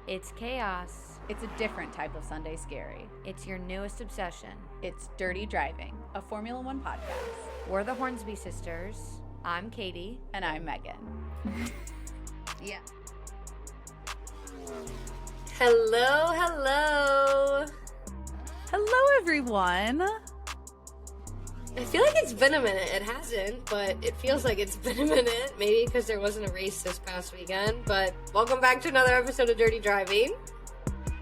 It's chaos. It's a different type of Sunday scary. It's your newest obsession. It's Dirty Driving, a Formula One podcast. We're the Hornsby sisters. I'm Katie. And I'm Megan. Yeah. Hello. Hello, everyone. I feel like it's been a minute. It hasn't, but it feels like it's been a minute. Maybe because there wasn't a race this past weekend. But welcome back to another episode of Dirty Driving.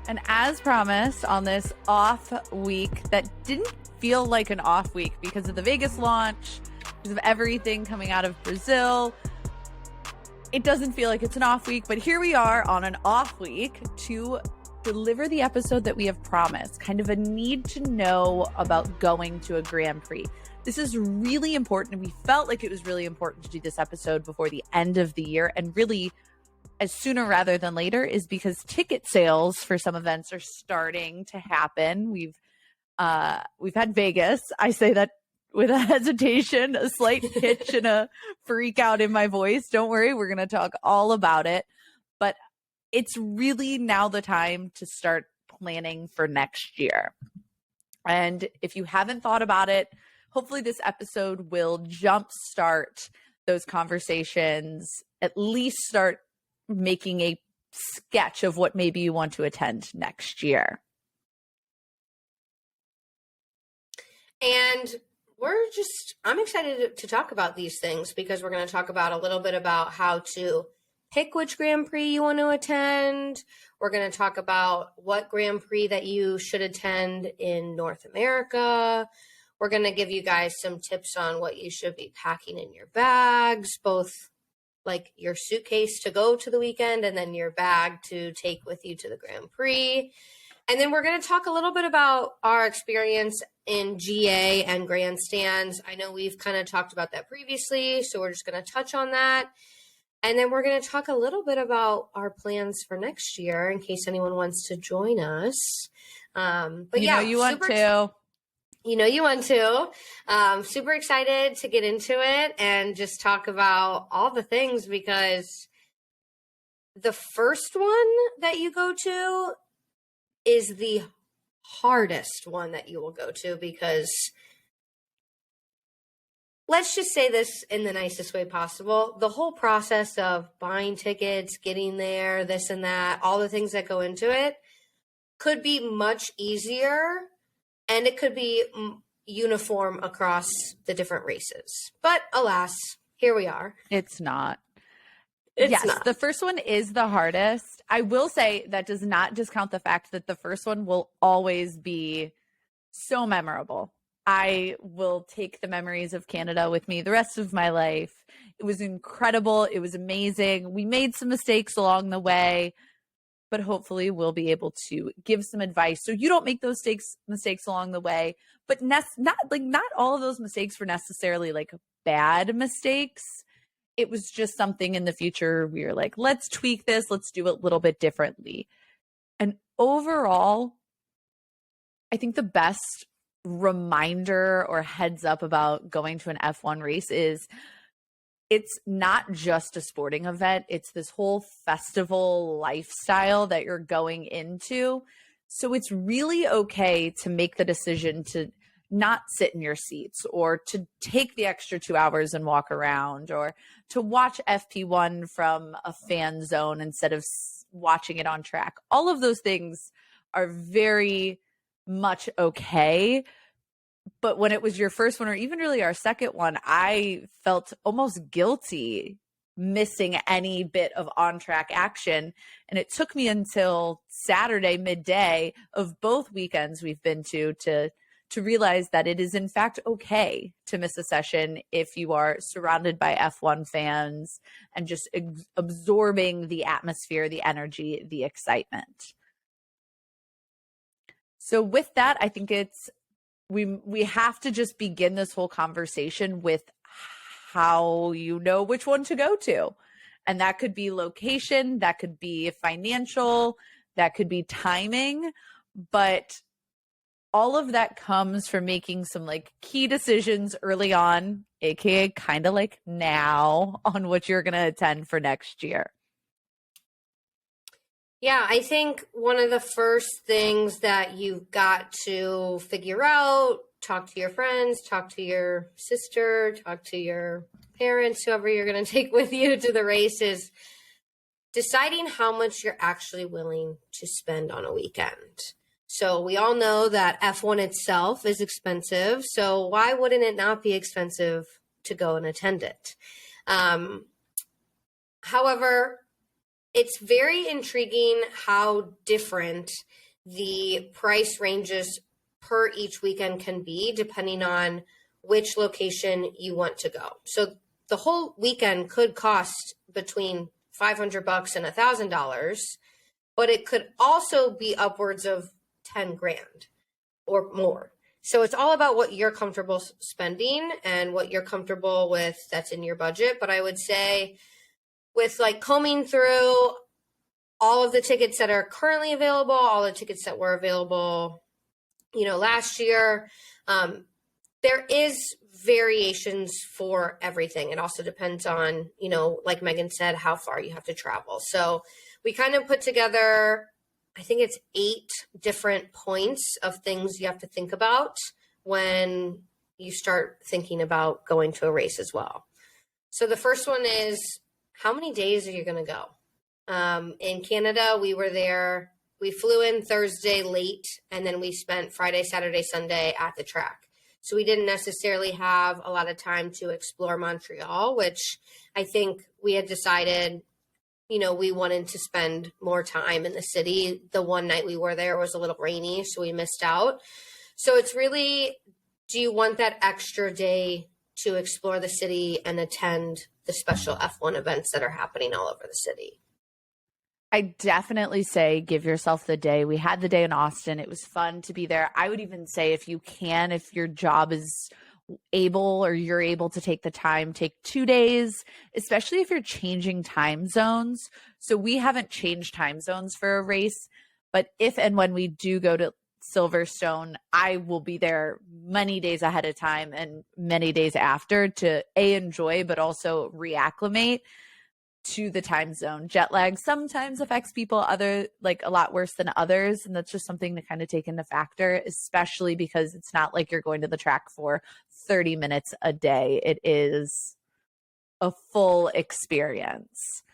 And as promised, on this off week that didn't feel like an off week because of the Vegas launch, because of everything coming out of Brazil, it doesn't feel like it's an off week, but here we are on an off week to deliver the episode that we have promised, kind of a need to know about going to a Grand Prix. This is really important. We felt like it was really important to do this episode before the end of the year, and really as sooner rather than later is because ticket sales for some events are starting to happen. We've had Vegas. I say that with a hesitation, a slight pitch and a freak out in my voice. Don't worry, we're going to talk all about it. But it's really now the time to start planning for next year. And if you haven't thought about it, hopefully this episode will jumpstart those conversations, at least start making a sketch of what maybe you want to attend next And I'm excited to talk about these things because we're going to talk about a little bit about how to pick which Grand Prix you want to attend. We're going to talk about what Grand Prix that you should attend in North America. We're going to give you guys some tips on what you should be packing in your bags, both like your suitcase to go to the weekend and then your bag to take with you to the Grand Prix. And then we're going to talk a little bit about our experience in GA and Grandstands. I know we've kind of talked about that previously, so we're just going to touch on that. And then we're going to talk a little bit about our plans for next year in case anyone wants to join us. But you know you want to. You know you want to. Super excited to get into it and just talk about all the things because the first one that you go to is the hardest one that you will go to because let's just say this in the nicest way possible. The whole process of buying tickets, getting there, this and that, all the things that go into it could be much easier and it could be uniform across the different races. But alas, here we are. It's not. It's not. The first one is the hardest. I will say that does not discount the fact that the first one will always be so memorable. I will take the memories of Canada with me the rest of my life. It was incredible. It was amazing. We made some mistakes along the way, but hopefully we'll be able to give some advice so you don't make those mistakes along the way. But not all of those mistakes were necessarily like bad mistakes. It was just something in the future we were like, let's tweak this, let's do it a little bit differently. And overall, I think the best reminder or heads up about going to an F1 race is it's not just a sporting event. It's this whole festival lifestyle that you're going into. So it's really okay to make the decision to not sit in your seats or to take the extra 2 hours and walk around or to watch FP1 from a fan zone instead of watching it on track. All of those things are very much okay. But when it was your first one or even really our second one, I felt almost guilty missing any bit of on-track action. And it took me until Saturday midday of both weekends we've been to realize that it is in fact okay to miss a session if you are surrounded by F1 fans and just absorbing the atmosphere, the energy, the excitement. So with that, I think we have to just begin this whole conversation with how you know which one to go to. And that could be location, that could be financial, that could be timing, but all of that comes from making some like key decisions early on, aka kind of like now, on what you're going to attend for next year. Yeah, I think one of the first things that you've got to figure out, talk to your friends, talk to your sister, talk to your parents, whoever you're going to take with you to the race, is deciding how much you're actually willing to spend on a weekend. So we all know that F1 itself is expensive. So why wouldn't it not be expensive to go and attend it? However, it's very intriguing how different the price ranges per each weekend can be depending on which location you want to go. So the whole weekend could cost between $500 and $1,000, but it could also be upwards of 10 grand or more. So it's all about what you're comfortable spending and what you're comfortable with that's in your budget. But I would say, with like combing through all of the tickets that are currently available, all the tickets that were available, last year, there is variations for everything. It also depends on, like Megan said, how far you have to travel. So we kind of put together, I think it's 8 different points of things you have to think about when you start thinking about going to a race as well. So the first one is, how many days are you going to go? In Canada, we flew in Thursday late, and then we spent Friday, Saturday, Sunday at the track. So we didn't necessarily have a lot of time to explore Montreal, which I think we had decided, we wanted to spend more time in the city. The one night we were there was a little rainy, so we missed out. So it's really, do you want that extra day to explore the city and attend the special F1 events that are happening all over the city? I definitely say give yourself the day. We had the day in Austin. It was fun to be there. I would even say, if you can, if your job is able or you're able to take the time, take 2 days, especially if you're changing time zones. So we haven't changed time zones for a race, but if and when we do go to Silverstone, I will be there many days ahead of time and many days after to enjoy, but also reacclimate to the time zone. Jet lag sometimes affects people a lot worse than others. And that's just something to kind of take into factor, especially because it's not like you're going to the track for 30 minutes a day. It is a full experience.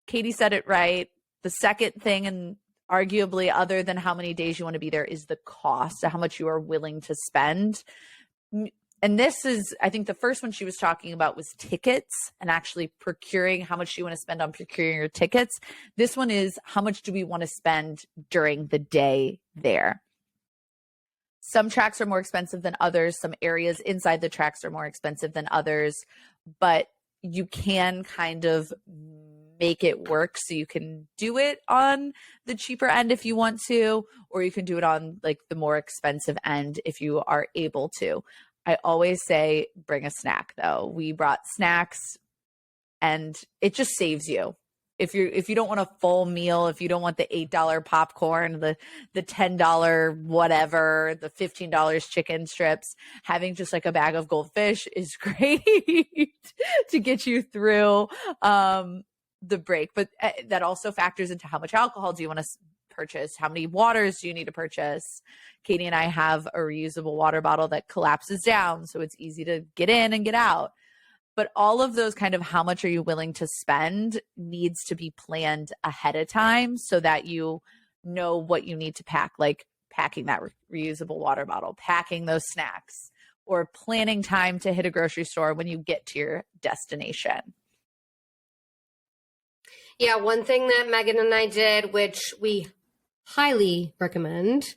Katie said it right. The second thing, and arguably other than how many days you want to be there, is the cost, how much you are willing to spend. And this is, I think the first one she was talking about was tickets and actually procuring, how much you want to spend on procuring your tickets. This one is, how much do we want to spend during the day there? Some tracks are more expensive than others. Some areas inside the tracks are more expensive than others, but you can kind of make it work. So you can do it on the cheaper end if you want to, or you can do it on like the more expensive end if you are able to. I always say bring a snack though. We brought snacks and it just saves you. If you don't want a full meal, if you don't want the $8 popcorn, the $10 whatever, the $15 chicken strips, having just like a bag of goldfish is great to get you through the break. But that also factors into how much alcohol do you want to purchase? How many waters do you need to purchase? Katie and I have a reusable water bottle that collapses down, so it's easy to get in and get out. But all of those kind of how much are you willing to spend needs to be planned ahead of time so that you know what you need to pack, like packing that reusable water bottle, packing those snacks, or planning time to hit a grocery store when you get to your destination. Yeah, one thing that Megan and I did, which we highly recommend,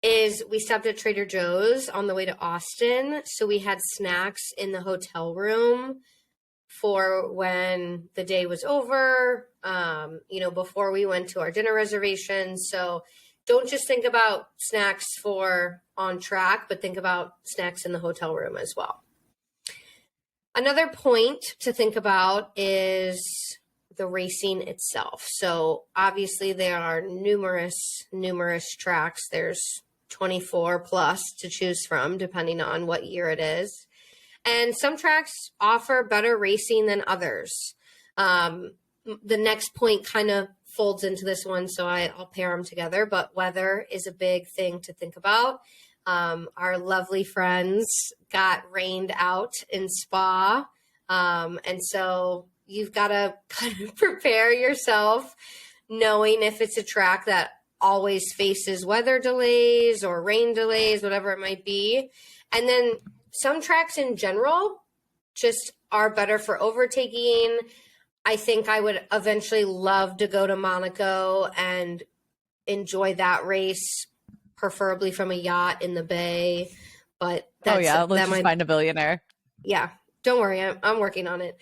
is we stopped at Trader Joe's on the way to Austin. So we had snacks in the hotel room for when the day was over, before we went to our dinner reservations. So don't just think about snacks for on track, but think about snacks in the hotel room as well. Another point to think about is the racing itself. So obviously there are numerous tracks. There's 24 plus to choose from, depending on what year it is. And some tracks offer better racing than others. The next point kind of folds into this one, so I'll pair them together. But weather is a big thing to think about. Our lovely friends got rained out in Spa. And so you've got to kind of prepare yourself knowing if it's a track that always faces weather delays or rain delays, whatever it might be. And then some tracks in general just are better for overtaking. I think I would eventually love to go to Monaco and enjoy that race, preferably from a yacht in the bay. But let's just find a billionaire. Yeah, don't worry, I'm working on it.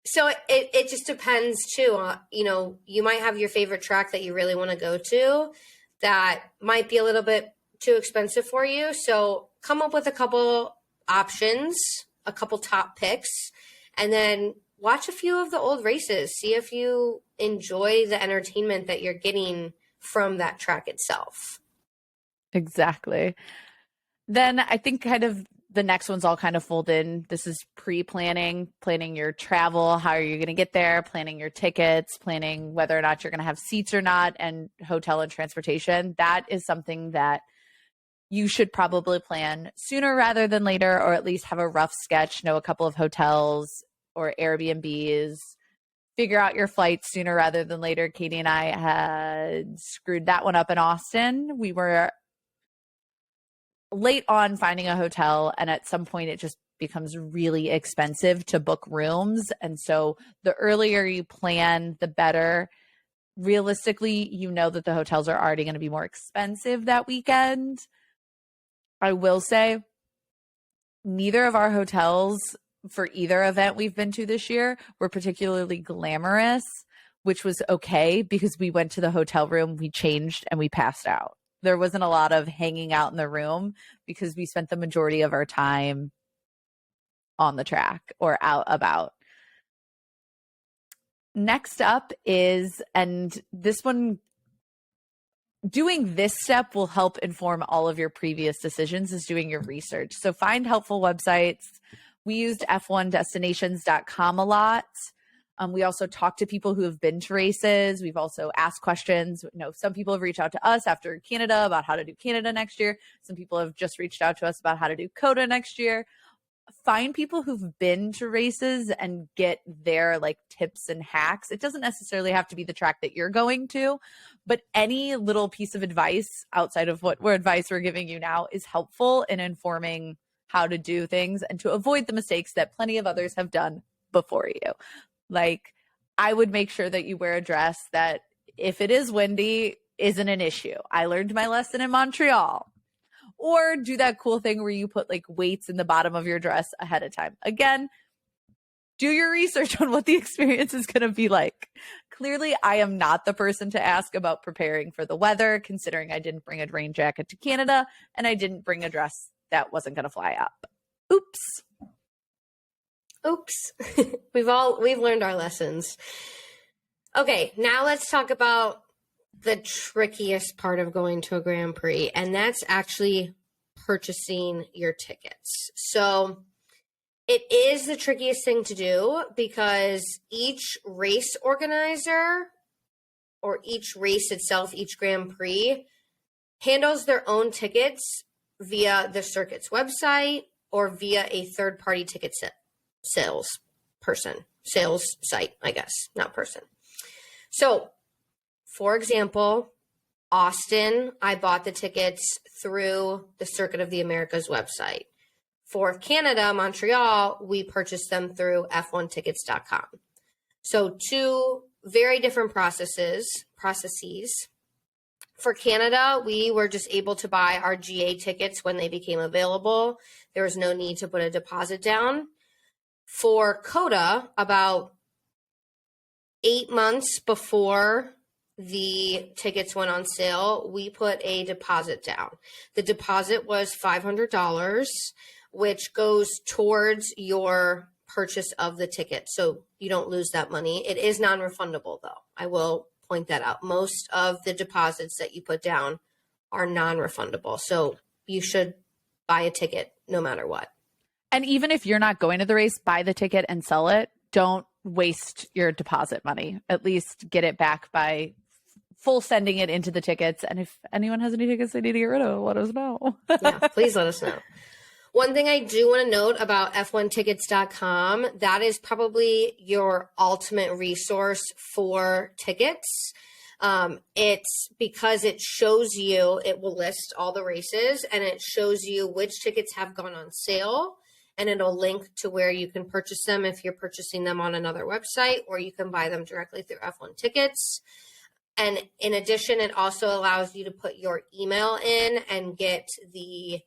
So it just depends too. You might have your favorite track that you really want to go to that might be a little bit too expensive for you. So come up with a couple options, a couple top picks, and then watch a few of the old races. See if you enjoy the entertainment that you're getting from that track itself. Exactly. Then I think kind of the next ones all kind of fold in. This is pre-planning, planning your travel, how are you going to get there, planning your tickets, planning whether or not you're going to have seats or not, and hotel and transportation. That is something that you should probably plan sooner rather than later, or at least have a rough sketch, know a couple of hotels or Airbnbs, figure out your flights sooner rather than later. Katie and I had screwed that one up in Austin. We were late on finding a hotel, and at some point it just becomes really expensive to book rooms. And so the earlier you plan, the better. Realistically, you know that the hotels are already going to be more expensive that weekend. I will say neither of our hotels for either event we've been to this year were particularly glamorous, which was okay because we went to the hotel room, we changed, and we passed out. There wasn't a lot of hanging out in the room because we spent the majority of our time on the track or out about. Next up is, and this one, doing this step will help inform all of your previous decisions, is doing your research. So find helpful websites. We used f1destinations.com a lot. We also talk to people who have been to races. We've also asked questions. Some people have reached out to us after Canada about how to do Canada next year. Some people have just reached out to us about how to do COTA next year. Find people who've been to races and get their tips and hacks. It doesn't necessarily have to be the track that you're going to, but any little piece of advice outside of what advice we're giving you now is helpful in informing how to do things and to avoid the mistakes that plenty of others have done before you. I would make sure that you wear a dress that, if it is windy, isn't an issue. I learned my lesson in Montreal. Or do that cool thing where you put weights in the bottom of your dress ahead of time. Again, do your research on what the experience is going to be like. Clearly, I am not the person to ask about preparing for the weather, considering I didn't bring a rain jacket to Canada and I didn't bring a dress that wasn't going to fly up. Oops. We've learned our lessons. Okay, now let's talk about the trickiest part of going to a Grand Prix, and that's actually purchasing your tickets. So it is the trickiest thing to do because each race organizer or each race itself, each Grand Prix, handles their own tickets via the circuit's website or via a third-party ticket sales site, I guess, not person. So, for example, Austin, I bought the tickets through the Circuit of the Americas website. For Canada, Montreal, we purchased them through f1tickets.com. So two very different processes. For Canada, we were just able to buy our GA tickets when they became available. There was no need to put a deposit down. For COTA, about 8 months before the tickets went on sale, we put a deposit down. The deposit was $500, which goes towards your purchase of the ticket. So you don't lose that money. It is non-refundable, though. I will point that out. Most of the deposits that you put down are non-refundable. So you should buy a ticket no matter what. And even if you're not going to the race, buy the ticket and sell it. Don't waste your deposit money. At least get it back by full sending it into the tickets. And if anyone has any tickets they need to get rid of, let us know. Yeah, please let us know. One thing I do want to note about f1tickets.com, that is probably your ultimate resource for tickets. It's because it shows you, it will list all the races and it shows you which tickets have gone on sale, and it'll link to where you can purchase them if you're purchasing them on another website, or you can buy them directly through F1 Tickets. And in addition, it also allows you to put your email in and get the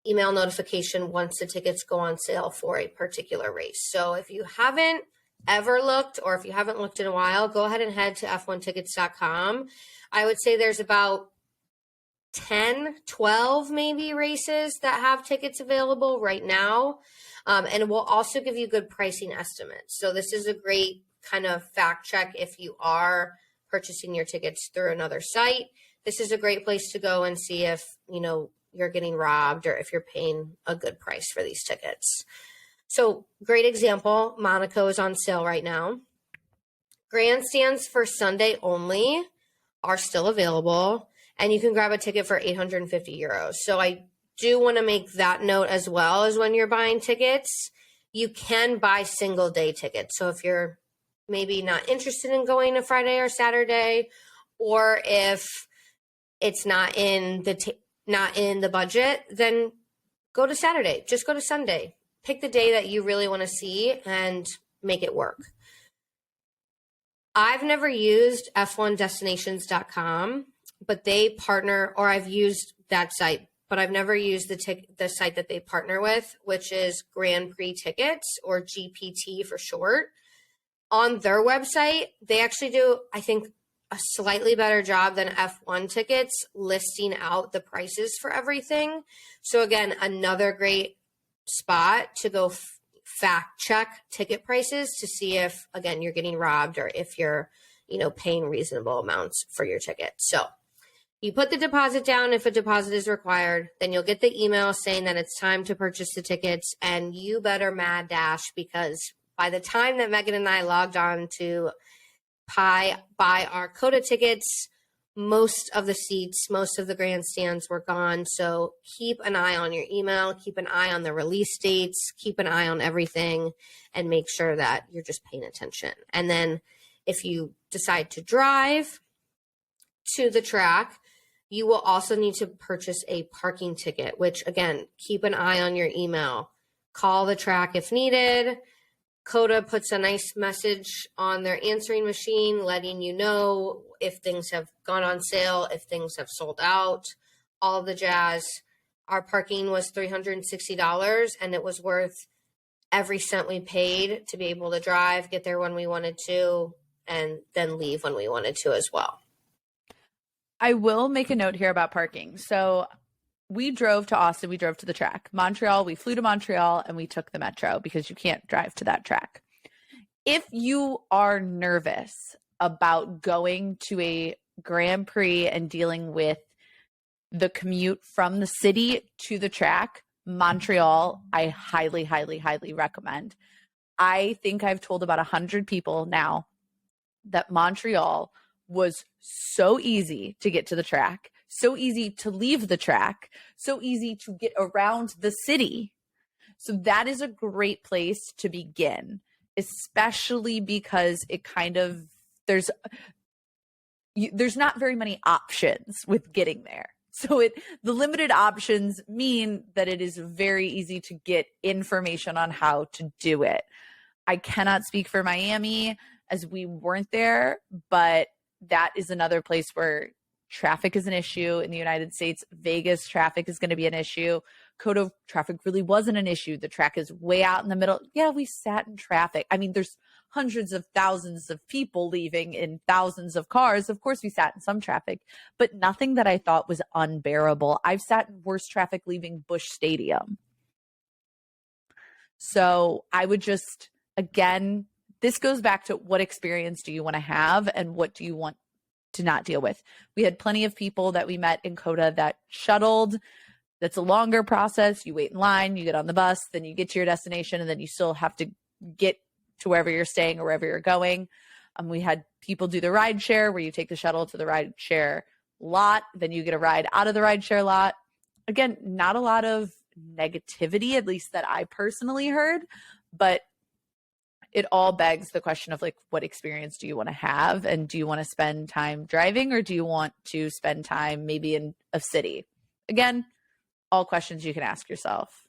email notification once the tickets go on sale for a particular race. So if you haven't ever looked, or if you haven't looked in a while, go ahead and head to f1tickets.com. I would say there's about 10, 12 maybe races that have tickets available right now. And it will also give you good pricing estimates. So this is a great kind of fact check if you are purchasing your tickets through another site. This is a great place to go and see if, you're getting robbed or if you're paying a good price for these tickets. So great example, Monaco is on sale right now. Grandstands for Sunday only are still available, and you can grab a ticket for 850 euros. So I do want to make that note as well, as when you're buying tickets, you can buy single day tickets. So if you're maybe not interested in going to Friday or Saturday, or if it's not in the budget, then go to Saturday. Just go to Sunday. Pick the day that you really want to see and make it work. I've never used f1destinations.com, but they partner, or I've used that site, but I've never used the site that they partner with, which is Grand Prix Tickets, or GPT for short. On their website, they actually do, I think, a slightly better job than F1 Tickets listing out the prices for everything. So again, another great spot to go fact check ticket prices to see if, again, you're getting robbed, or if you're, paying reasonable amounts for your ticket. So you put the deposit down if a deposit is required, then you'll get the email saying that it's time to purchase the tickets, and you better mad dash, because by the time that Megan and I logged on to buy our Coda tickets, most of the seats, most of the grandstands were gone. So keep an eye on your email, keep an eye on the release dates, keep an eye on everything, and make sure that you're just paying attention. And then if you decide to drive to the track, you will also need to purchase a parking ticket, which, again, keep an eye on your email. Call the track if needed. Coda puts a nice message on their answering machine letting you know if things have gone on sale, if things have sold out, all of the jazz. Our parking was $360, and it was worth every cent we paid to be able to drive, get there when we wanted to, and then leave when we wanted to as well. I will make a note here about parking. So we drove to Austin, we drove to the track. Montreal, we flew to Montreal, and we took the metro because you can't drive to that track. If you are nervous about going to a Grand Prix and dealing with the commute from the city to the track, Montreal, I highly, highly, highly recommend. I think I've told about 100 people now that Montreal was so easy to get to the track, so easy to leave the track, so easy to get around the city. So that is a great place to begin, especially because it kind of, there's not very many options with getting there. So the limited options mean that it is very easy to get information on how to do it. I cannot speak for Miami, as we weren't there, but that is another place where traffic is an issue in the United States. Vegas traffic is going to be an issue. Coda traffic really wasn't an issue. The track is way out in the middle. Yeah, we sat in traffic. I mean, there's hundreds of thousands of people leaving in thousands of cars. Of course, we sat in some traffic, but nothing that I thought was unbearable. I've sat in worse traffic leaving Busch Stadium. So I would just, again, this goes back to what experience do you want to have and what do you want to not deal with. We had plenty of people that we met in Coda that shuttled. That's a longer process. You wait in line, you get on the bus, then you get to your destination, and then you still have to get to wherever you're staying or wherever you're going. We had people do the ride share where you take the shuttle to the ride share lot, then you get a ride out of the ride share lot. Again, not a lot of negativity, at least that I personally heard, but it all begs the question of like, what experience do you want to have? And do you want to spend time driving, or do you want to spend time maybe in a city? Again, all questions you can ask yourself.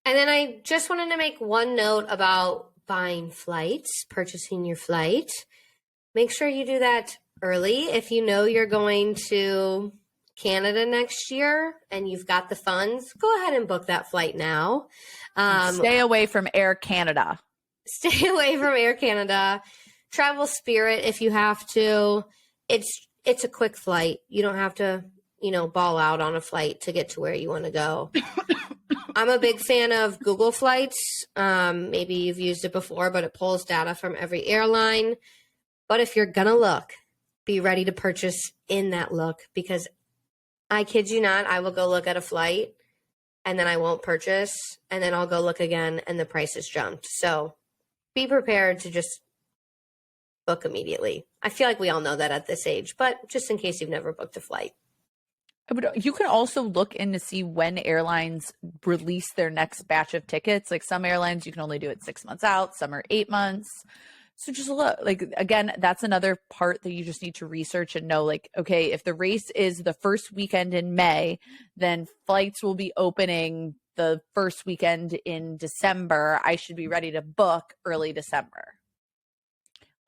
And then I just wanted to make one note about buying flights, purchasing your flight. Make sure you do that early. If you know you're going to Canada next year and you've got the funds, go ahead and book that flight now. Stay away from Air Canada. Stay away from Air Canada. Travel Spirit if you have to. It's a quick flight. You don't have to, ball out on a flight to get to where you want to go. I'm a big fan of Google Flights. Maybe you've used it before, but it pulls data from every airline. But if you're going to look, be ready to purchase in that look, because I kid you not, I will go look at a flight and then I won't purchase, and then I'll go look again and the price has jumped. So be prepared to just book immediately. I feel like we all know that at this age, but just in case you've never booked a flight. You can also look in to see when airlines release their next batch of tickets. Like some airlines, you can only do it 6 months out, some are 8 months. So just look, like, again, that's another part that you just need to research and know, like, okay, if the race is the first weekend in May, then flights will be opening the first weekend in December. I should be ready to book early December.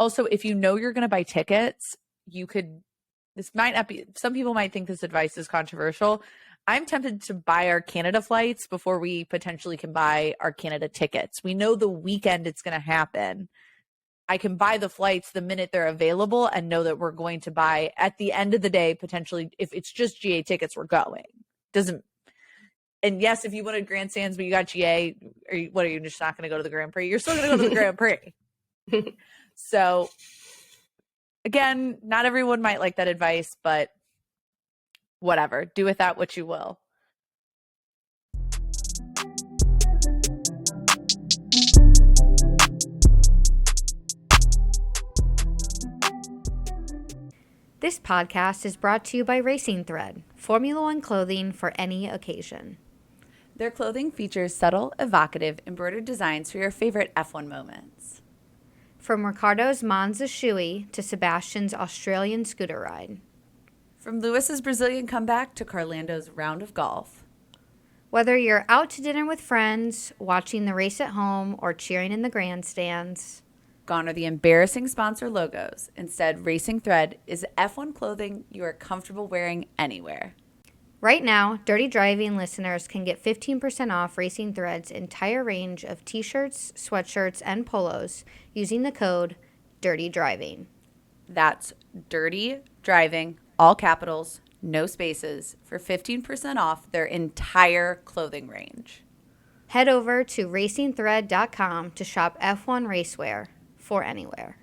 Also, if you know you're going to buy tickets, this might not be, some people might think this advice is controversial. I'm tempted to buy our Canada flights before we potentially can buy our Canada tickets. We know the weekend it's going to happen. I can buy the flights the minute they're available and know that we're going to buy at the end of the day, potentially, if it's just GA tickets, we're going. And yes, if you wanted Grandstands, but you got GA, are you just not going to go to the Grand Prix? You're still going to go to the Grand Prix. So again, not everyone might like that advice, but whatever. Do with that what you will. This podcast is brought to you by Racing Thread, Formula One clothing for any occasion. Their clothing features subtle, evocative, embroidered designs for your favorite F1 moments. From Ricardo's Monza shoey to Sebastian's Australian scooter ride. From Lewis's Brazilian comeback to Carlando's round of golf. Whether you're out to dinner with friends, watching the race at home, or cheering in the grandstands, gone are the embarrassing sponsor logos. Instead, Racing Thread is F1 clothing you are comfortable wearing anywhere. Right now, Dirty Driving listeners can get 15% off Racing Thread's entire range of t-shirts, sweatshirts, and polos using the code Dirty Driving. That's Dirty Driving, all capitals, no spaces, for 15% off their entire clothing range. Head over to racingthread.com to shop F1 racewear for anywhere.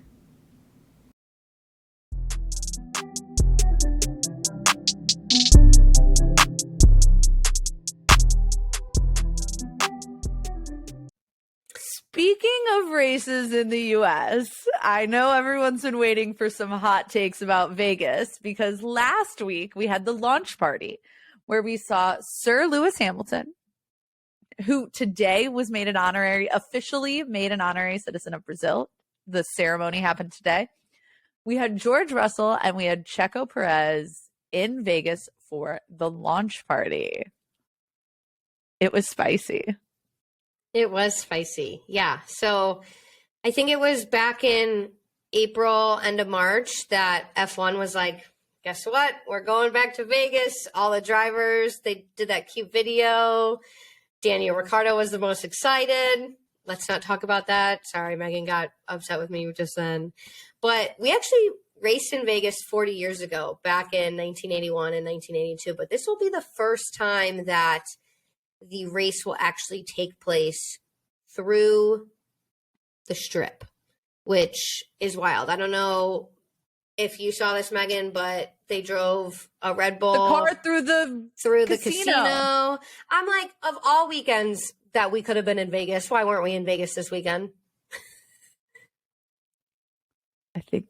Speaking of races in the US, I know everyone's been waiting for some hot takes about Vegas, because last week we had the launch party where we saw Sir Lewis Hamilton, who today was officially made an honorary citizen of Brazil. The ceremony happened today. We had George Russell and we had Checo Perez in Vegas for the launch party. It was spicy. It was spicy. Yeah. So I think it was back in April, end of March, that F1 was like, guess what? We're going back to Vegas. All the drivers, they did that cute video. Daniel Ricciardo was the most excited. Let's not talk about that. Sorry, Megan got upset with me just then. But we actually raced in Vegas 40 years ago, back in 1981 and 1982. But this will be the first time that the race will actually take place through the strip, which is wild. I don't know if you saw this, Megan, but they drove a Red Bull The car through the casino. I'm like, of all weekends that we could have been in Vegas, why weren't we in Vegas this weekend? I think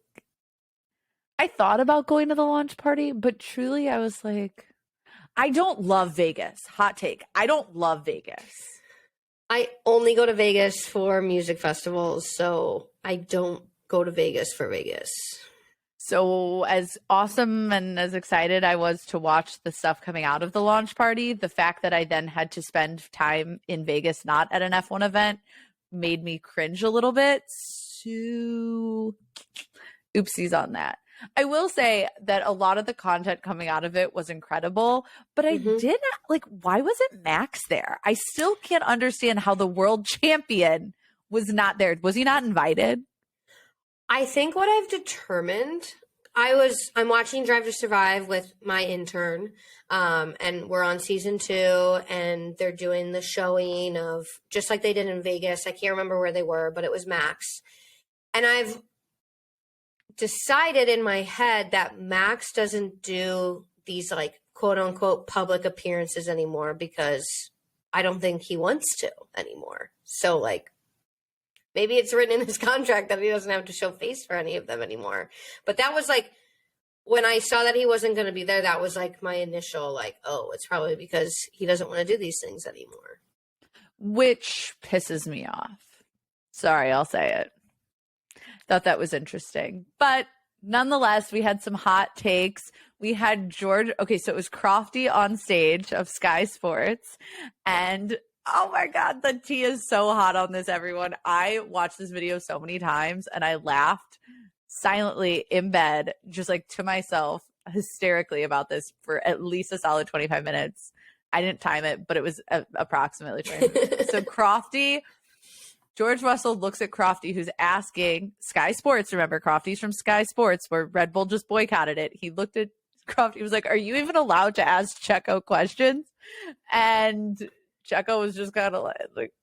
I thought about going to the launch party, but truly I was like, I don't love Vegas. Hot take. I don't love Vegas. I only go to Vegas for music festivals, so I don't go to Vegas for Vegas. So as awesome and as excited I was to watch the stuff coming out of the launch party, the fact that I then had to spend time in Vegas not at an F1 event made me cringe a little bit. So oopsies on that. I will say that a lot of the content coming out of it was incredible, but I did not like, why wasn't Max there? I still can't understand how the world champion was not there. Was he not invited? I think what I've determined, I'm watching Drive to Survive with my intern, and we're on season 2, and they're doing the showing of, just like they did in Vegas. I can't remember where they were, but it was Max. And I've decided in my head that Max doesn't do these like quote unquote public appearances anymore because I don't think he wants to anymore. So like, maybe it's written in his contract that he doesn't have to show face for any of them anymore. But that was like, when I saw that he wasn't going to be there, that was like my initial like, oh, it's probably because he doesn't want to do these things anymore. Which pisses me off. Sorry, I'll say it. Thought that was interesting. But nonetheless, we had some hot takes. We had George. Okay, so it was Crofty on stage of Sky Sports. And oh my God, the tea is so hot on this, everyone. I watched this video so many times and I laughed silently in bed, just like to myself, hysterically about this for at least a solid 25 minutes. I didn't time it, but it was approximately 20 minutes. So Crofty, George Russell looks at Crofty, who's asking Sky Sports. Remember, Crofty's from Sky Sports, where Red Bull just boycotted it. He looked at Crofty, he was like, are you even allowed to ask Checo questions? And Checo was just kind of like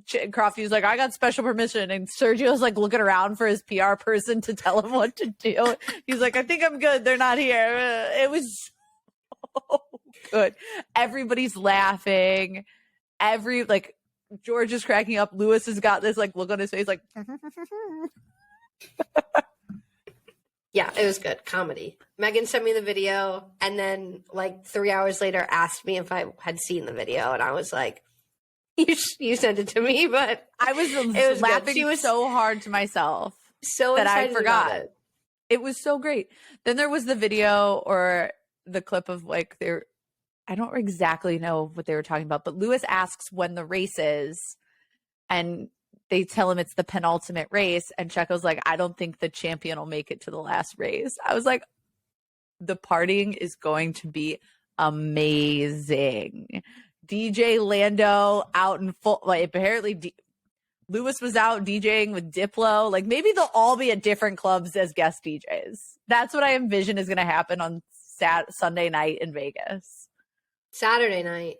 Crofty was like, I got special permission. And Sergio's like looking around for his PR person to tell him what to do. He's like, I think I'm good. They're not here. It was so good. Everybody's laughing. George is cracking up. Lewis has got this like look on his face like Yeah, it was good. Comedy. Megan sent me the video and then like 3 hours later asked me if I had seen the video. And I was like, you sent it to me, but I was laughing she was so hard to myself so that I excited forgot. about it. It was so great. Then there was the video or the clip of like I don't exactly know what they were talking about, but Lewis asks when the race is and they tell him it's the penultimate race. And Checo's like, I don't think the champion will make it to the last race. I was like, the partying is going to be amazing. DJ Lando out in full, like apparently Lewis was out DJing with Diplo. Like maybe they'll all be at different clubs as guest DJs. That's what I envision is going to happen on Sunday night in Vegas. Saturday night.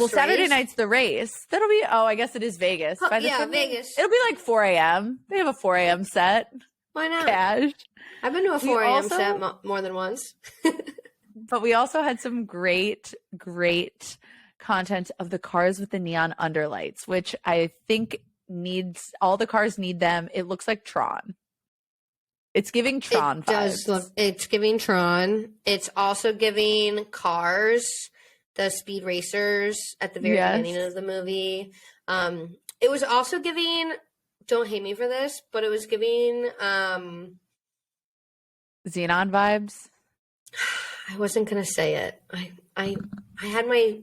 Saturday night's the race. That'll be, I guess it is Vegas. Vegas. It'll be like 4 a.m. They have a 4 a.m. set. Why not? Cash. I've been to a 4 a.m. set more than once. But we also had some great content of the cars with the neon underlights, which I think all the cars need them. It looks like Tron. It's giving Tron vibes. It's giving Tron. It's also giving Cars, the speed racers at the very beginning of the movie. It was also giving, don't hate me for this, but it was giving Xenon vibes. I wasn't gonna say it. I had my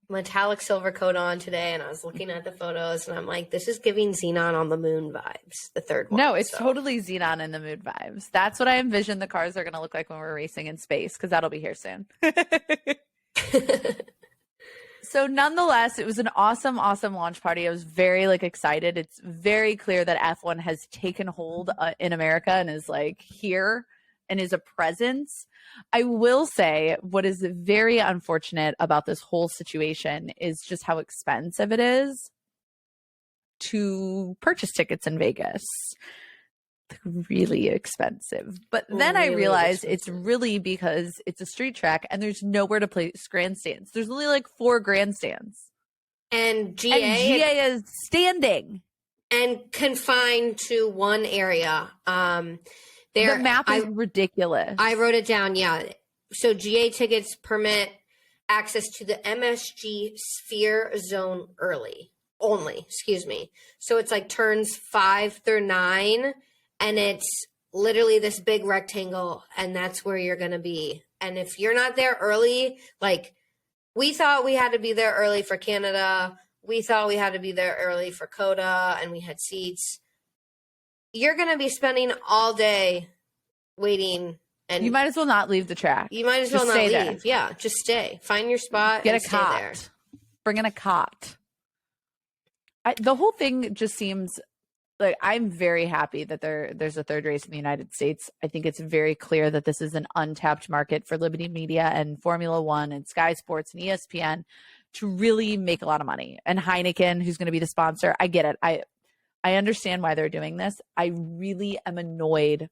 metallic silver coat on today and I was looking at the photos and I'm like, this is giving Xenon on the Moon vibes, the third one. No, it's totally Xenon in the Moon vibes. That's what I envision the cars are going to look like when we're racing in space, because that'll be here soon. So nonetheless, it was an awesome launch party. I was very excited. It's very clear that F1 has taken hold in America and is here and is a presence. I will say what is very unfortunate about this whole situation is just how expensive it is to purchase tickets in Vegas. really expensive. But then I Really realized it's expensive. really because it's a street track and there's nowhere to place grandstands. There's only like 4 grandstands. And GA, And GA is standing. and confined to one area. The map is ridiculous. I wrote it down. Yeah. So GA tickets permit access to the MSG Sphere Zone only. Excuse me. So it's like turns 5 through 9, and it's literally this big rectangle, and that's where you're going to be. And if you're not there early, like we thought we had to be there early for Canada, we thought we had to be there early for Coda, and we had seats. You're going to be spending all day waiting, and you might as well not leave the track. You might as well not leave. There. Yeah, just stay. Find your spot. Get and a cot. Stay there. Bring in a cot. The whole thing just seems like I'm very happy that there's a third race in the United States. I think it's very clear that this is an untapped market for Liberty Media and Formula One and Sky Sports and ESPN to really make a lot of money. And Heineken, who's going to be the sponsor, I get it. I understand why they're doing this. I really am annoyed,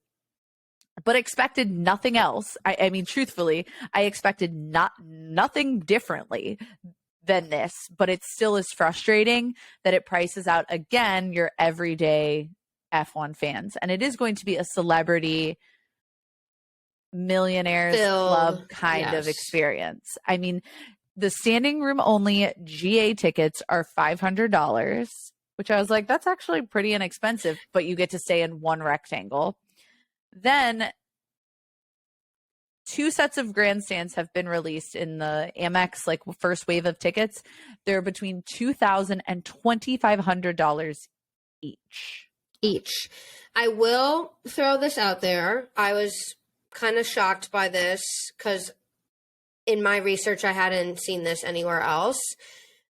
but expected nothing else. I mean, truthfully, I expected nothing differently than this, but it still is frustrating that it prices out again your everyday F1 fans. And it is going to be a celebrity millionaires club kind of experience. I mean, the standing room only GA tickets are $500, which I was like, that's actually pretty inexpensive, but you get to stay in one rectangle. Then 2 sets of grandstands have been released in the Amex like first wave of tickets. They're between $2,000 and $2,500 each. I will throw this out there. I was kind of shocked by this because in my research I hadn't seen this anywhere else.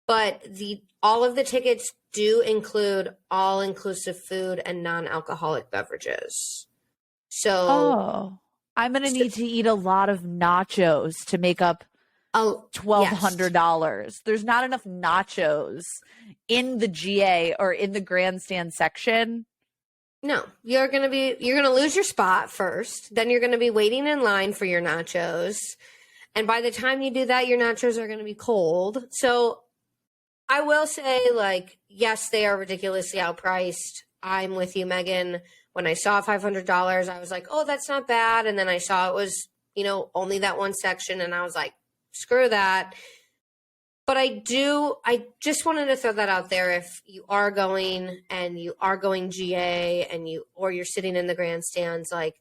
But all of the tickets do include all-inclusive food and non-alcoholic beverages. So I'm going to need to eat a lot of nachos to make up $1,200. Yes. There's not enough nachos in the GA or in the grandstand section. No, you're going to lose your spot first. Then you're going to be waiting in line for your nachos. And by the time you do that, your nachos are going to be cold. So I will say, like, yes, they are ridiculously outpriced. I'm with you, Megan. When I saw $500, I was like, oh, that's not bad. And then I saw it was, only that one section. And I was like, screw that. But I just wanted to throw that out there. If you are going and you are going GA or you're sitting in the grandstands, like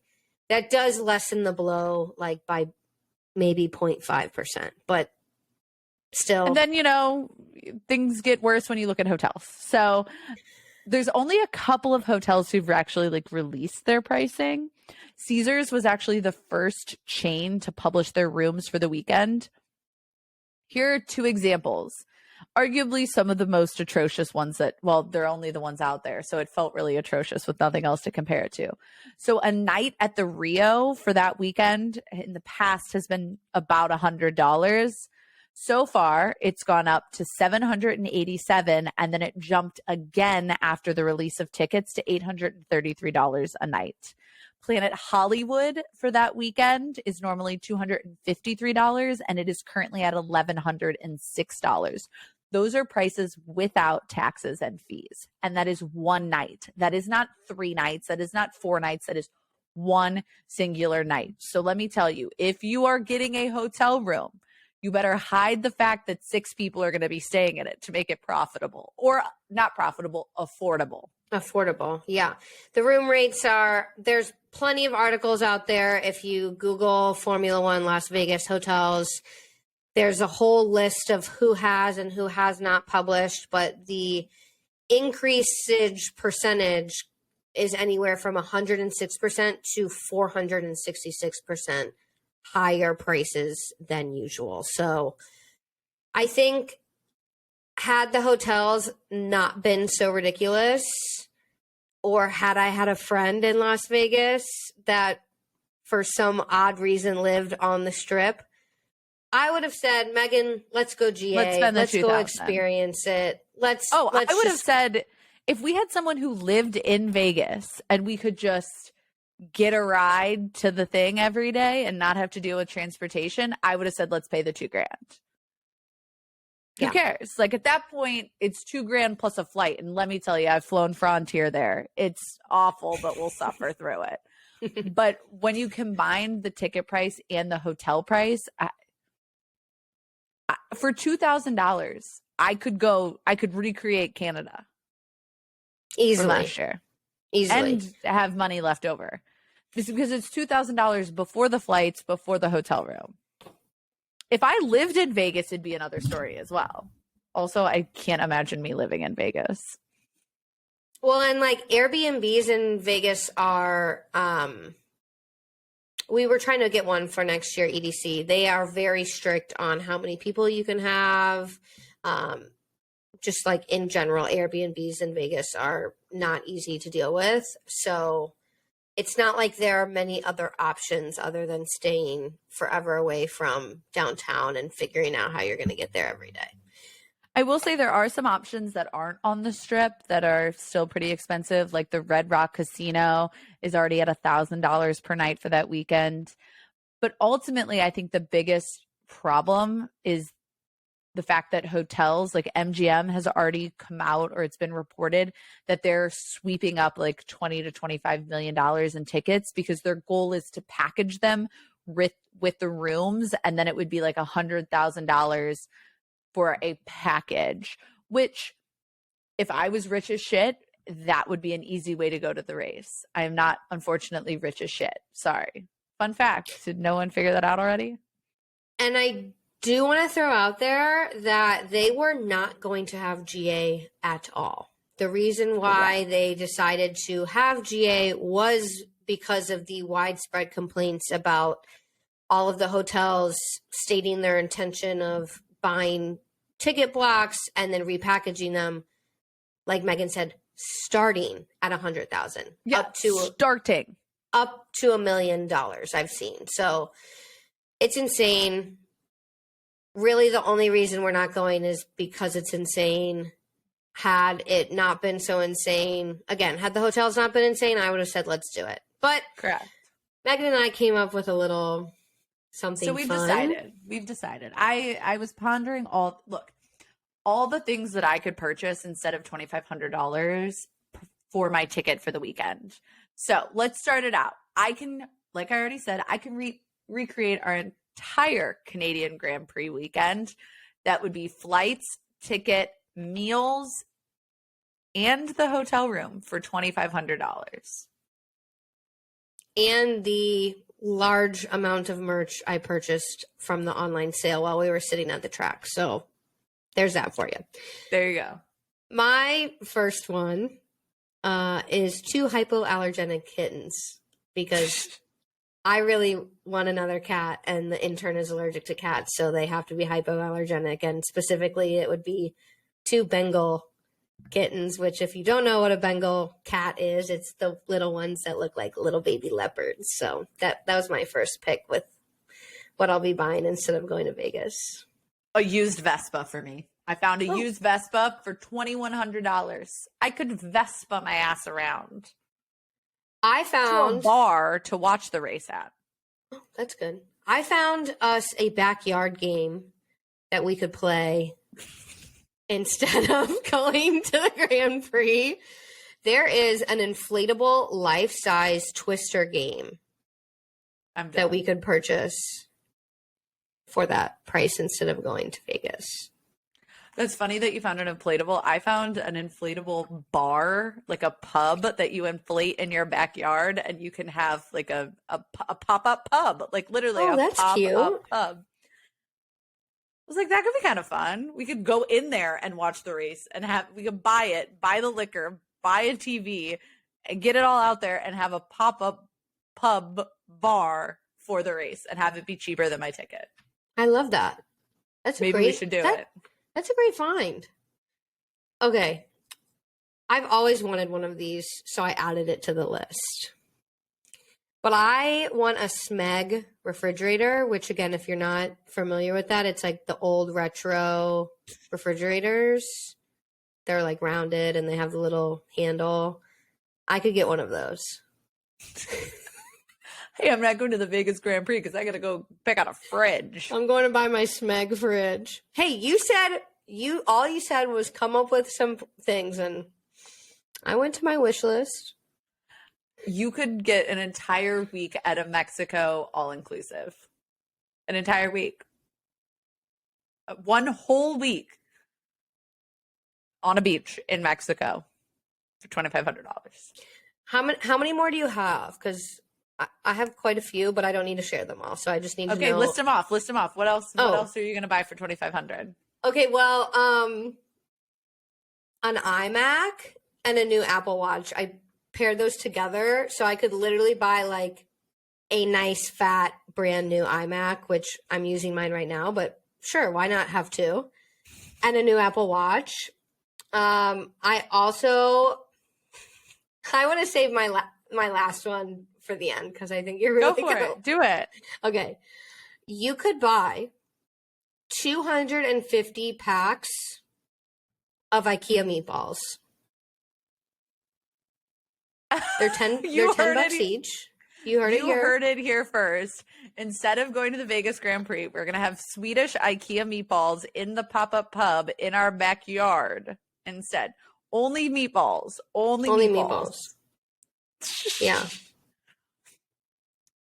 that does lessen the blow, like by maybe 0.5%, but still. And then, things get worse when you look at hotels. So there's only a couple of hotels who've actually like released their pricing. Caesars was actually the first chain to publish their rooms for the weekend. Here are 2 examples. Arguably some of the most atrocious ones they're only the ones out there. So it felt really atrocious with nothing else to compare it to. So a night at the Rio for that weekend in the past has been about $100. So far, it's gone up to $787, and then it jumped again after the release of tickets to $833 a night. Planet Hollywood for that weekend is normally $253, and it is currently at $1,106. Those are prices without taxes and fees, and that is one night. That is not 3 nights. That is not 4 nights. That is one singular night. So let me tell you, if you are getting a hotel room, you better hide the fact that 6 people are going to be staying in it to make it profitable, or not profitable, affordable. Affordable. Yeah. The room rates there's plenty of articles out there. If you Google Formula One Las Vegas hotels, there's a whole list of who has and who has not published, but the increasage percentage is anywhere from 106% to 466% higher prices than usual. So I think had the hotels not been so ridiculous, or had I had a friend in Las Vegas that for some odd reason lived on the Strip, I would have said, Megan, let's go GA. Let's go experience it. I would have said, if we had someone who lived in Vegas and we could just get a ride to the thing every day and not have to deal with transportation, I would have said, let's pay the $2,000. Who cares? Like at that point, it's $2,000 plus a flight. And let me tell you, I've flown Frontier there. It's awful, but we'll suffer through it. But when you combine the ticket price and the hotel price, for $2,000, I could recreate Canada Easily. from last year. Easily. And have money left over. Because it's $2,000 before the flights, before the hotel room. If I lived in Vegas, it'd be another story as well. Also, I can't imagine me living in Vegas. Well, and like Airbnbs in Vegas are, we were trying to get one for next year, EDC. They are very strict on how many people you can have. Just like in general, Airbnbs in Vegas are not easy to deal with. So it's not like there are many other options other than staying forever away from downtown and figuring out how you're going to get there every day. I will say there are some options that aren't on the strip that are still pretty expensive. Like the Red Rock Casino is already at $1,000 per night for that weekend. But ultimately, I think the biggest problem is the fact that hotels like MGM has already come out, or it's been reported that they're sweeping up like $20 to $25 million in tickets because their goal is to package them with the rooms. And then it would be like $100,000 for a package, which if I was rich as shit, that would be an easy way to go to the race. I am not, unfortunately, rich as shit. Sorry. Fun fact. Did no one figure that out already? And I do want to throw out there that they were not going to have GA at all. The reason why they decided to have GA was because of the widespread complaints about all of the hotels stating their intention of buying ticket blocks and then repackaging them, like Megan said, starting at $100,000 up to $1 million. I've seen. So it's insane. Really, the only reason we're not going is because it's insane. Had it not been so insane, again, had the hotels not been insane, I would have said, let's do it. But correct. Megan and I came up with a little something So we've fun. decided. I was pondering all the things that I could purchase instead of $2,500 for my ticket for the weekend. So let's start it out. I can, like I already said, I can recreate our entire Canadian Grand Prix weekend. That would be flights, ticket, meals, and the hotel room for $2,500. And the large amount of merch I purchased from the online sale while we were sitting at the track. So there's that for you. There you go. My first one is 2 hypoallergenic kittens because I really want another cat and the intern is allergic to cats, so they have to be hypoallergenic. And specifically, it would be 2 Bengal kittens, which if you don't know what a Bengal cat is, it's the little ones that look like little baby leopards. So that was my first pick with what I'll be buying instead of going to Vegas. A used Vespa for me. I found a used Vespa for $2,100. I could Vespa my ass around. I found to a bar to watch the race at. Oh, that's good. I found us a backyard game that we could play instead of going to the Grand Prix. There is an inflatable life-size Twister game that we could purchase for that price instead of going to Vegas. That's funny that you found an inflatable. I found an inflatable bar, like a pub that you inflate in your backyard, and you can have like a pop-up pub, like literally that's pop-up cute. pub. I was like, that could be kind of fun. We could go in there and watch the race and we could buy the liquor, buy a TV, and get it all out there and have a pop-up pub bar for the race and have it be cheaper than my ticket. I love that. Maybe we should do it. That's a great find. Okay. I've always wanted one of these, so I added it to the list. But I want a Smeg refrigerator, which again, if you're not familiar with that, it's like the old retro refrigerators They're like rounded and they have the little handle. I could get one of those. Hey, I'm not going to the Vegas Grand Prix because I got to go pick out a fridge. I'm going to buy my Smeg fridge. Hey, you said all you said was come up with some things, and I went to my wish list. You could get an entire week out of Mexico all inclusive. An entire week. One whole week on a beach in Mexico for $2,500. How many more do you have? Because I have quite a few, but I don't need to share them all. So I just need to know. Okay, list them off. What else are you going to buy for $2,500? Okay, well, an iMac and a new Apple Watch. I paired those together so I could literally buy like a nice fat brand new iMac, which I'm using mine right now, but sure, why not have two? And a new Apple Watch. I want to save my last one for the end because I think you're really Go for it. Do it. Okay. You could buy 250 packs of IKEA meatballs. They're 10 bucks each. You heard it here. You heard it here first. Instead of going to the Vegas Grand Prix, we're going to have Swedish IKEA meatballs in the pop-up pub in our backyard instead. Only meatballs. Only meatballs. Yeah.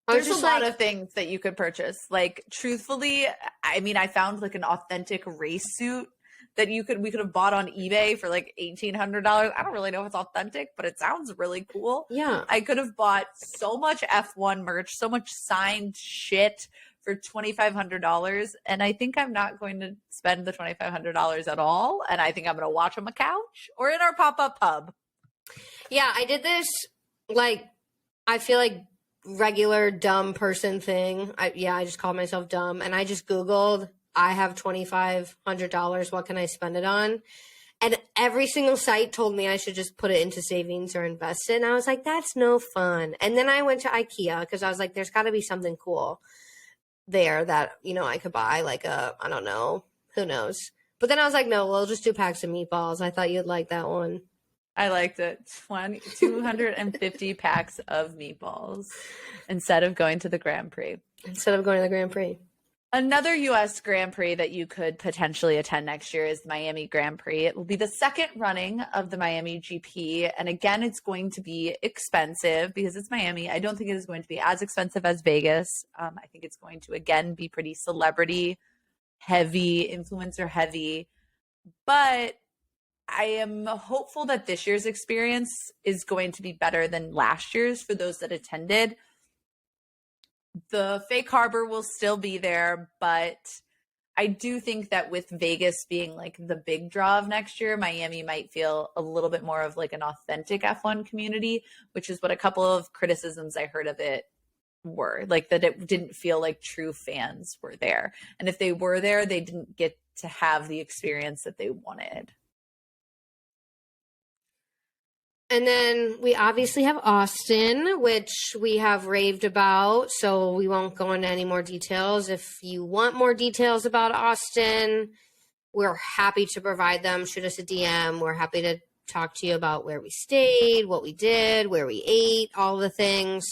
There's a lot of things that you could purchase. Like, truthfully, I mean, I found like an authentic race suit that we could have bought on eBay for like $1,800. I don't really know if it's authentic, but it sounds really cool. Yeah. I could have bought so much F1 merch, so much signed shit for $2,500. And I think I'm not going to spend the $2,500 at all. And I think I'm going to watch on a couch or in our pop-up pub. Yeah, I did this, like, I feel like regular dumb person thing. I just called myself dumb. And I just Googled, I have $2,500. What can I spend it on? And every single site told me I should just put it into savings or invest it. And I was like, that's no fun. And then I went to IKEA because I was like, there's got to be something cool there that, I could buy, like I don't know, who knows. But then I was like, no, we'll just do packs of meatballs. I thought you'd like that one. I liked it. 250 packs of meatballs instead of going to the Grand Prix. Another U.S. Grand Prix that you could potentially attend next year is the Miami Grand Prix. It will be the second running of the Miami GP. And again, it's going to be expensive because it's Miami. I don't think it is going to be as expensive as Vegas. I think it's going to, again, be pretty celebrity heavy, influencer heavy. But I am hopeful that this year's experience is going to be better than last year's for those that attended. The fake harbor will still be there, but I do think that with Vegas being like the big draw of next year, Miami might feel a little bit more of like an authentic F1 community, which is what a couple of criticisms I heard of it were, like that it didn't feel like true fans were there. And if they were there, they didn't get to have the experience that they wanted. And then we obviously have Austin, which we have raved about, so we won't go into any more details. If you want more details about Austin, we're happy to provide them. Shoot us a DM. We're happy to talk to you about where we stayed, what we did, where we ate, all the things.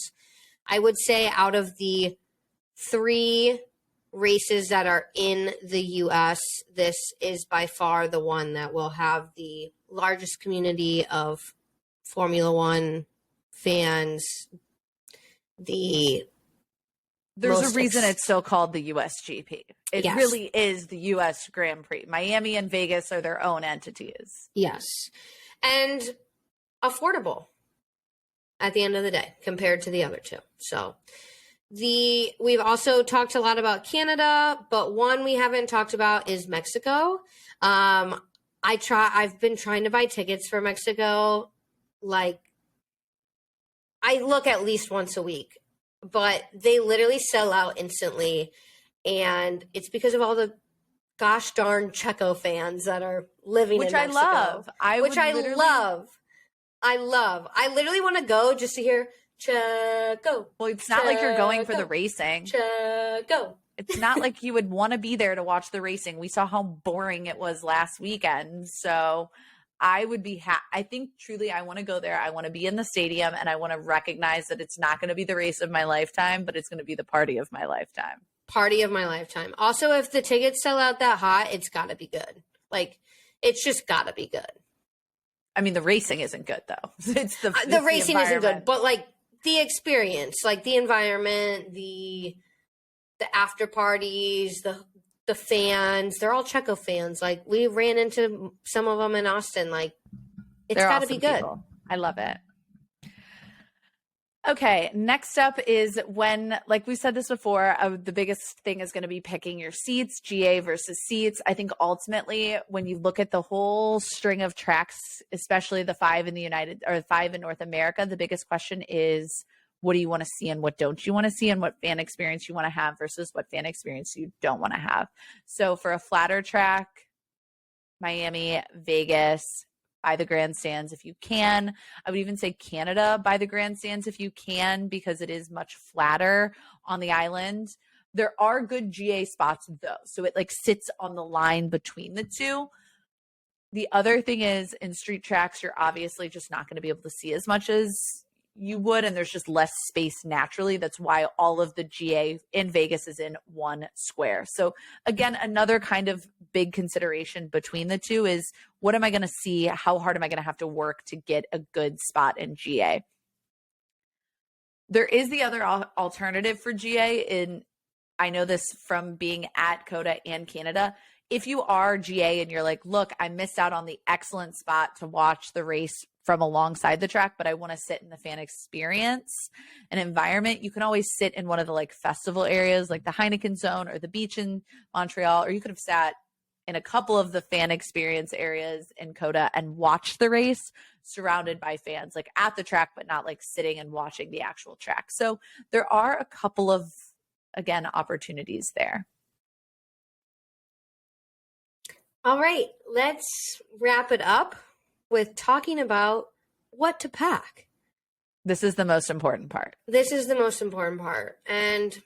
I would say out of the 3 races that are in the U.S., this is by far the one that will have the largest community of Formula One fans. There's a reason it's still called the USGP. It really is the US Grand Prix. Miami and Vegas are their own entities. Yes. And affordable at the end of the day compared to the other two. So we've also talked a lot about Canada, but one we haven't talked about is Mexico. I've been trying to buy tickets for Mexico. Like, I look at least once a week, but they literally sell out instantly. And it's because of all the gosh darn Checo fans that are living in Mexico. I love. I literally want to go just to hear Checo. Well, it's not like you're going for the racing. Checo. It's not like you would want to be there to watch the racing. We saw how boring it was last weekend. So I would be I think truly I want to go there. I want to be in the stadium, and I want to recognize that it's not going to be the race of my lifetime, but it's going to be the party of my lifetime. Party of my lifetime. Also, if the tickets sell out that hot, it's got to be good. Like, it's just got to be good. I mean, the racing isn't good though. It's the racing isn't good, but like the experience, like the environment, the after parties, the fans, they're all Checo fans. Like, we ran into some of them in Austin. Like, it's got to be good. People. I love it. Okay, next up is when, like we said this before, the biggest thing is going to be picking your seats, GA versus seats. I think ultimately, when you look at the whole string of tracks, especially the 5 in the 5 in North America, the biggest question is, what do you want to see and what don't you want to see, and what fan experience you want to have versus what fan experience you don't want to have. So for a flatter track, Miami, Vegas, by the grandstands if you can. I would even say Canada by the grandstands if you can, because it is much flatter on the island. There are good GA spots though, so it like sits on the line between the two. The other thing is, in street tracks, you're obviously just not going to be able to see as much as you would, and there's just less space naturally. That's why all of the GA in Vegas is in one square. So again, another kind of big consideration between the two is, what am I going to see? How hard am I going to have to work to get a good spot in GA? There is the other alternative for GA, I know this from being at COTA and Canada. If you are GA and you're like, look, I missed out on the excellent spot to watch the race from alongside the track, but I want to sit in the fan experience and environment, you can always sit in one of the like festival areas like the Heineken Zone or the beach in Montreal, or you could have sat in a couple of the fan experience areas in COTA and watched the race surrounded by fans, like at the track, but not like sitting and watching the actual track. So there are a couple of, again, opportunities there. All right, let's wrap it up with talking about what to pack. This is the most important part. This is the most important part. And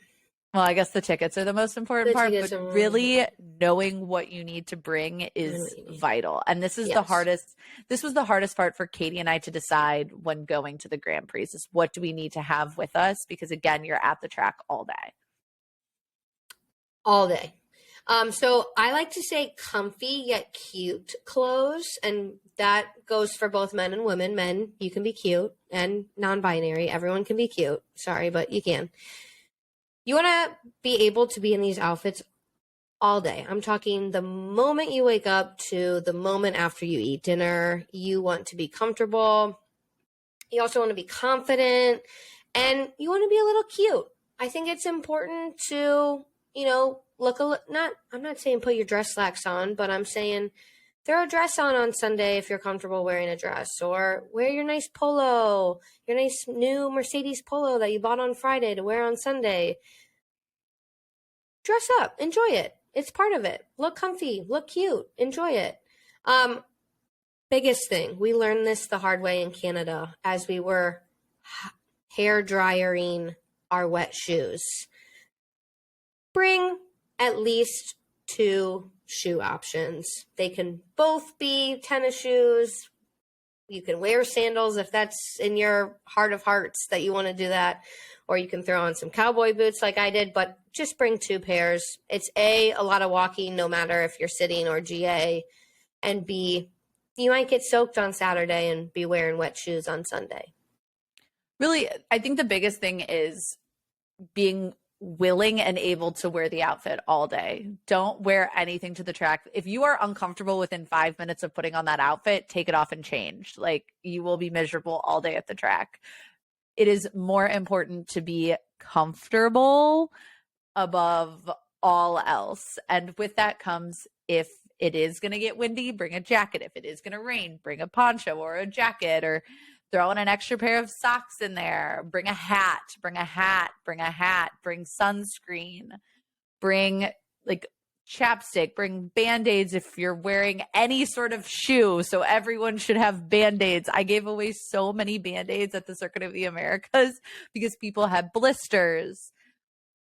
well, I guess the tickets are the most important part, but really important. knowing what you need to bring is vital. And this is the hardest. This was the hardest part for Katie and I to decide when going to the Grand Prix is, what do we need to have with us? Because again, you're at the track all day. All day. So I like to say comfy yet cute clothes, and that goes for both men and women. Men, you can be cute, and non-binary, everyone can be cute. Sorry, but you can. You want to be able to be in these outfits all day. I'm talking the moment you wake up to the moment after you eat dinner. You want to be comfortable. You also want to be confident, and you want to be a little cute. I think it's important to, look I'm not saying put your dress slacks on, but I'm saying throw a dress on Sunday if you're comfortable wearing a dress, or wear your nice polo, your nice new Mercedes polo that you bought on Friday to wear on Sunday. Dress up, enjoy it. It's part of it. Look comfy, look cute, enjoy it. Biggest thing, we learned this the hard way in Canada as we were hair dryering our wet shoes. Bring at least 2 shoe options. They can both be tennis shoes. You can wear sandals if that's in your heart of hearts that you want to do that, or you can throw on some cowboy boots like I did, but just bring 2 pairs. It's a lot of walking, no matter if you're sitting or GA, and B, you might get soaked on Saturday and be wearing wet shoes on Sunday. Really, I think the biggest thing is being willing and able to wear the outfit all day. Don't wear anything to the track. If you are uncomfortable within 5 minutes of putting on that outfit, take it off and change. Like, you will be miserable all day at the track. It is more important to be comfortable above all else. And with that comes, if it is going to get windy, bring a jacket. If it is going to rain, bring a poncho or a jacket, or throw in an extra pair of socks in there. Bring a hat, bring sunscreen, bring like chapstick, bring Band-Aids if you're wearing any sort of shoe. So everyone should have Band-Aids. I gave away so many Band-Aids at the Circuit of the Americas because people had blisters.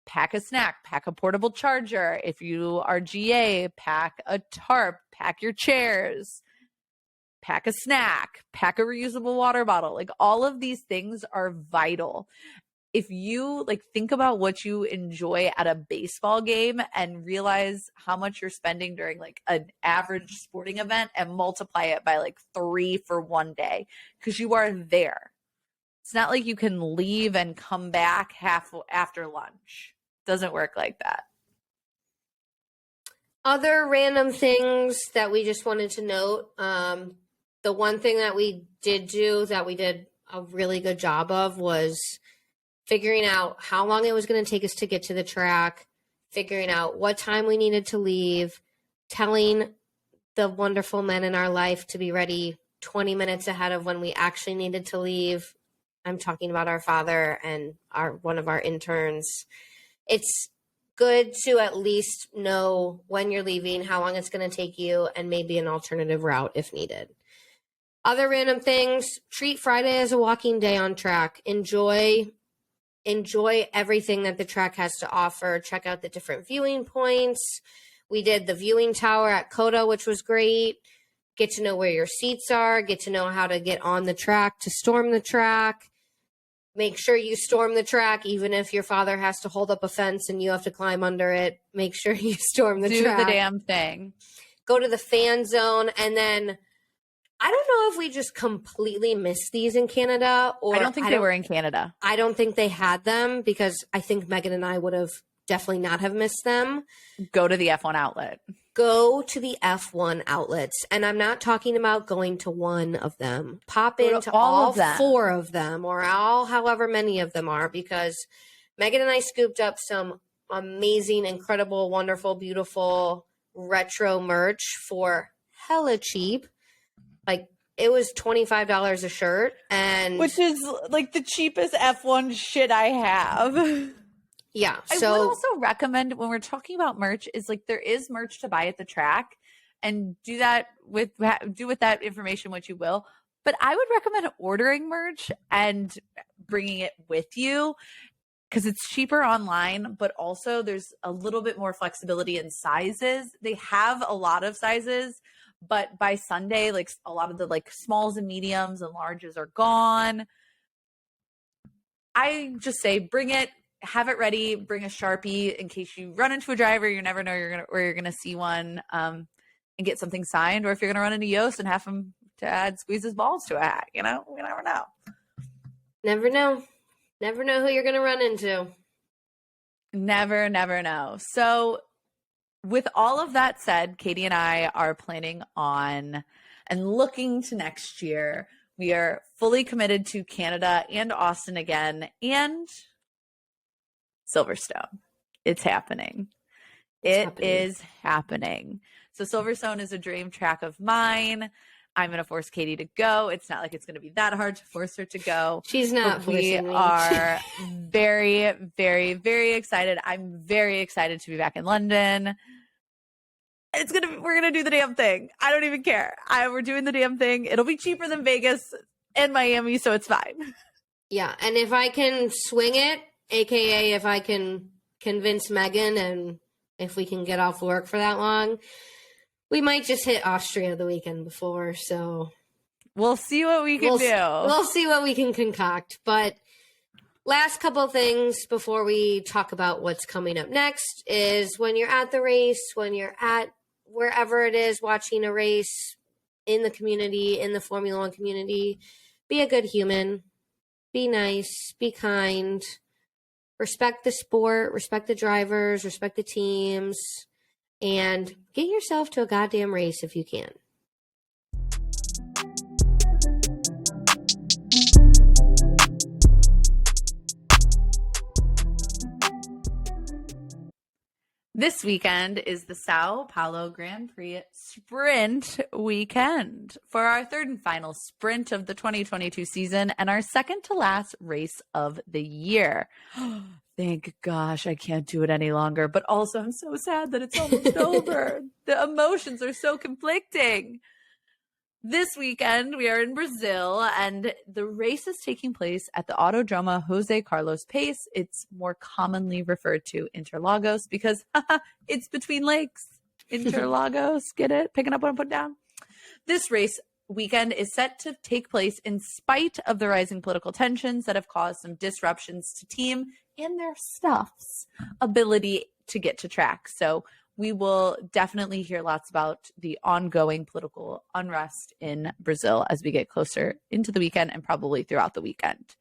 Pack a snack, pack a portable charger. If you are GA, pack a tarp, pack your chairs. pack a snack, pack a reusable water bottle. Like all of these things are vital. If you like think about what you enjoy at a baseball game and realize how much you're spending during like an average sporting event and multiply it by like 3 for one day, because you are there. It's not like you can leave and come back half after lunch. Doesn't work like that. Other random things that we just wanted to note. The one thing that we did do that we did a really good job of was figuring out how long it was going to take us to get to the track, figuring out what time we needed to leave, telling the wonderful men in our life to be ready 20 minutes ahead of when we actually needed to leave. I'm talking about our father and one of our interns. It's good to at least know when you're leaving, how long it's going to take you, and maybe an alternative route if needed. Other random things, treat Friday as a walking day on track. Enjoy everything that the track has to offer. Check out the different viewing points. We did the viewing tower at Coda, which was great. Get to know where your seats are. Get to know how to get on the track to storm the track. Make sure you storm the track, even if your father has to hold up a fence and you have to climb under it. Make sure you storm the track. Do the damn thing. Go to the fan zone, and then I don't know if we just completely missed these in Canada, or I don't think they were in Canada. I don't think they had them, because I think Megan and I would have definitely not have missed them. Go to the F1 outlet. Go to the F1 outlets. And I'm not talking about going to one of them. Pop into all 4 of them, or all however many of them are, because Megan and I scooped up some amazing, incredible, wonderful, beautiful retro merch for hella cheap. Like, it was $25 a shirt, and which is like the cheapest F1 shit I have. Yeah. I would also recommend, when we're talking about merch, is like there is merch to buy at the track, and do with that information what you will. But I would recommend ordering merch and bringing it with you, because it's cheaper online, but also there's a little bit more flexibility in sizes. They have a lot of sizes, but by Sunday, like a lot of the like smalls and mediums and larges are gone. I just say bring it, have it ready, bring a Sharpie in case you run into a driver. You never know where you're gonna see one, and get something signed, or if you're gonna run into Yost and have him to squeeze his balls to a hat. You know, we never know. Never know who you're gonna run into. Never know. So with all of that said, Katie and I are planning on and looking to next year. We are fully committed to Canada and Austin again, and Silverstone. It's happening. It is happening. So Silverstone is a dream track of mine. I'm going to force Katie to go. It's not like it's going to be that hard to force her to go. She's not forcing me. We are very, very, very excited. I'm very excited to be back in London. We're going to do the damn thing. I don't even care. We're doing the damn thing. It'll be cheaper than Vegas and Miami, so it's fine. Yeah. And if I can swing it, AKA if I can convince Megan, and if we can get off work for that long, we might just hit Austria the weekend before. So we'll see what we can do. We'll see what we can concoct. But last couple of things before we talk about what's coming up next is, when you're at the race, when you're at wherever it is watching a race in the community, in the Formula One community, be a good human, be nice, be kind, respect the sport, respect the drivers, respect the teams, and get yourself to a goddamn race if you can. This weekend is the Sao Paulo Grand Prix sprint weekend for our third and final sprint of the 2022 season, and our second to last race of the year. Thank gosh, I can't do it any longer, but also I'm so sad that it's almost over. The emotions are so conflicting. This weekend, we are in Brazil, and the race is taking place at the Autodromo Jose Carlos Pace. It's more commonly referred to Interlagos because it's between lakes. Interlagos, get it? Picking up what I'm putting down? This race weekend is set to take place in spite of the rising political tensions that have caused some disruptions to team and their staff's ability to get to track. So we will definitely hear lots about the ongoing political unrest in Brazil as we get closer into the weekend and probably throughout the weekend.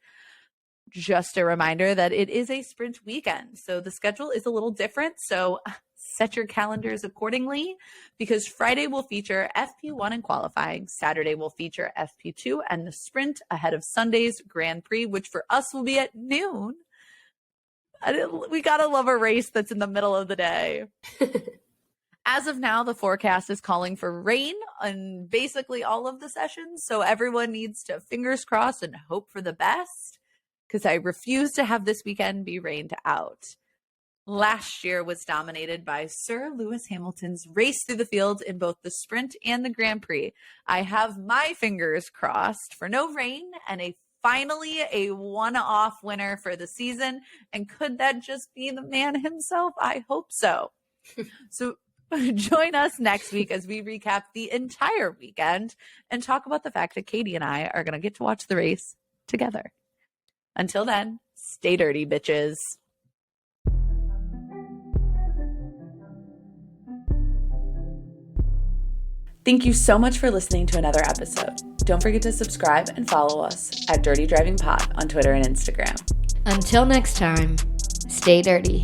Just a reminder that it is a sprint weekend, so the schedule is a little different. So set your calendars accordingly, because Friday will feature FP1 and qualifying. Saturday will feature FP2 and the sprint ahead of Sunday's Grand Prix, which for us will be at noon. We gotta love a race that's in the middle of the day. As of now, the forecast is calling for rain on basically all of the sessions, so everyone needs to fingers crossed and hope for the best, because I refuse to have this weekend be rained out. Last year was dominated by Sir Lewis Hamilton's race through the fields in both the sprint and the Grand Prix. I have my fingers crossed for no rain and finally a one-off winner for the season. And could that just be the man himself? I hope so. So join us next week as we recap the entire weekend and talk about the fact that Katie and I are going to get to watch the race together. Until then, stay dirty, bitches. Thank you so much for listening to another episode. Don't forget to subscribe and follow us at Dirty Driving Pod on Twitter and Instagram. Until next time, stay dirty.